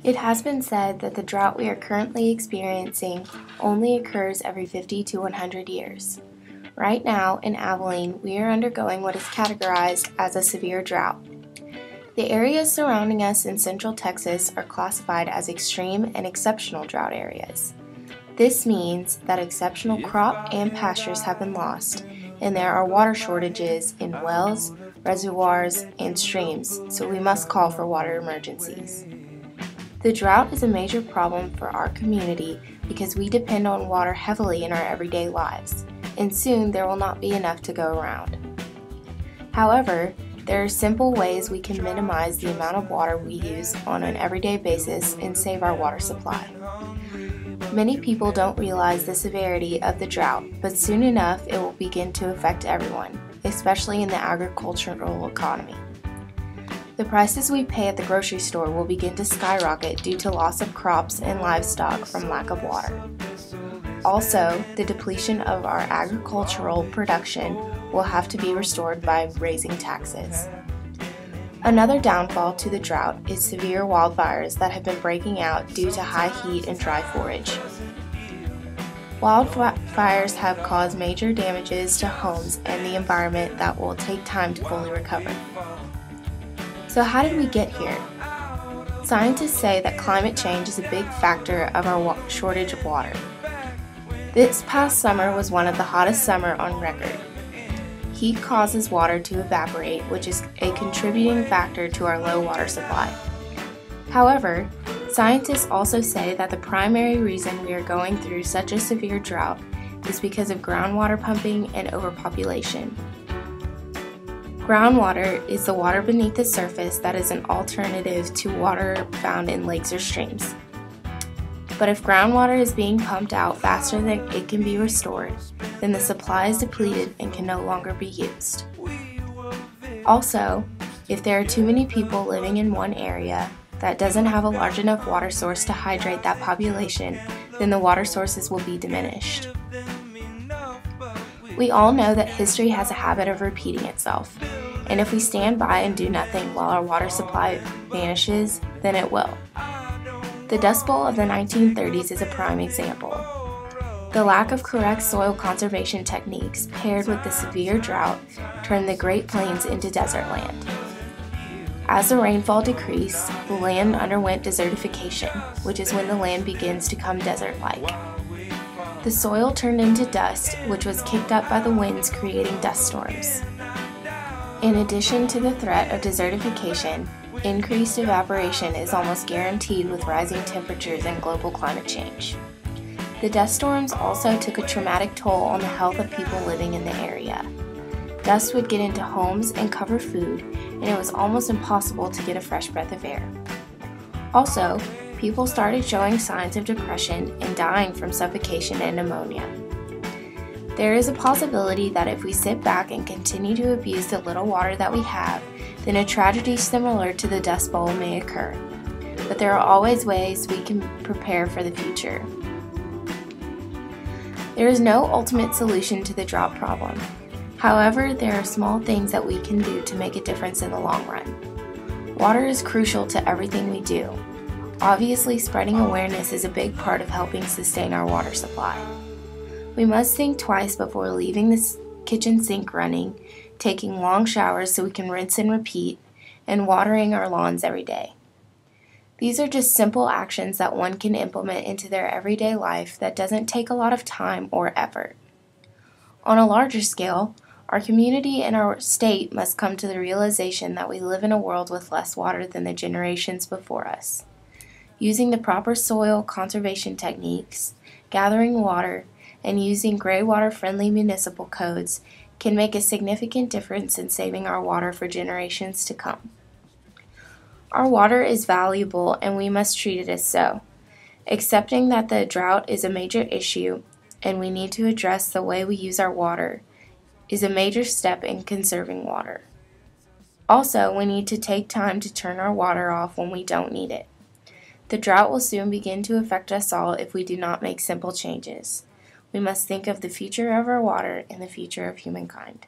It has been said that the drought we are currently experiencing only occurs every 50 to 100 years. Right now, in Abilene, we are undergoing what is categorized as a severe drought. The areas surrounding us in central Texas are classified as extreme and exceptional drought areas. This means that exceptional crop and pastures have been lost, and there are water shortages in wells, reservoirs, and streams, so we must call for water emergencies. The drought is a major problem for our community because we depend on water heavily in our everyday lives, and soon there will not be enough to go around. However, there are simple ways we can minimize the amount of water we use on an everyday basis and save our water supply. Many people don't realize the severity of the drought, but soon enough it will begin to affect everyone, especially in the agricultural economy. The prices we pay at the grocery store will begin to skyrocket due to loss of crops and livestock from lack of water. Also, the depletion of our agricultural production will have to be restored by raising taxes. Another downfall to the drought is severe wildfires that have been breaking out due to high heat and dry forage. Wildfires have caused major damages to homes and the environment that will take time to fully recover. So how did we get here? Scientists say that climate change is a big factor of our shortage of water. This past summer was one of the hottest summer on record. Heat causes water to evaporate, which is a contributing factor to our low water supply. However, scientists also say that the primary reason we are going through such a severe drought is because of groundwater pumping and overpopulation. Groundwater is the water beneath the surface that is an alternative to water found in lakes or streams. But if groundwater is being pumped out faster than it can be restored, then the supply is depleted and can no longer be used. Also, if there are too many people living in one area that doesn't have a large enough water source to hydrate that population, then the water sources will be diminished. We all know that history has a habit of repeating itself, and if we stand by and do nothing while our water supply vanishes, then it will. The Dust Bowl of the 1930s is a prime example. The lack of correct soil conservation techniques paired with the severe drought turned the Great Plains into desert land. As the rainfall decreased, the land underwent desertification, which is when the land begins to become desert-like. The soil turned into dust, which was kicked up by the winds, creating dust storms. In addition to the threat of desertification, increased evaporation is almost guaranteed with rising temperatures and global climate change. The dust storms also took a traumatic toll on the health of people living in the area. Dust would get into homes and cover food, and it was almost impossible to get a fresh breath of air. Also, people started showing signs of depression and dying from suffocation and pneumonia. There is a possibility that if we sit back and continue to abuse the little water that we have, then a tragedy similar to the Dust Bowl may occur. But there are always ways we can prepare for the future. There is no ultimate solution to the drought problem. However, there are small things that we can do to make a difference in the long run. Water is crucial to everything we do. Obviously, spreading awareness is a big part of helping sustain our water supply. We must think twice before leaving the kitchen sink running, taking long showers so we can rinse and repeat, and watering our lawns every day. These are just simple actions that one can implement into their everyday life that doesn't take a lot of time or effort. On a larger scale, our community and our state must come to the realization that we live in a world with less water than the generations before us. Using the proper soil conservation techniques, gathering water, and using graywater-friendly municipal codes can make a significant difference in saving our water for generations to come. Our water is valuable and we must treat it as so. Accepting that the drought is a major issue and we need to address the way we use our water is a major step in conserving water. Also, we need to take time to turn our water off when we don't need it. The drought will soon begin to affect us all if we do not make simple changes. We must think of the future of our water and the future of humankind.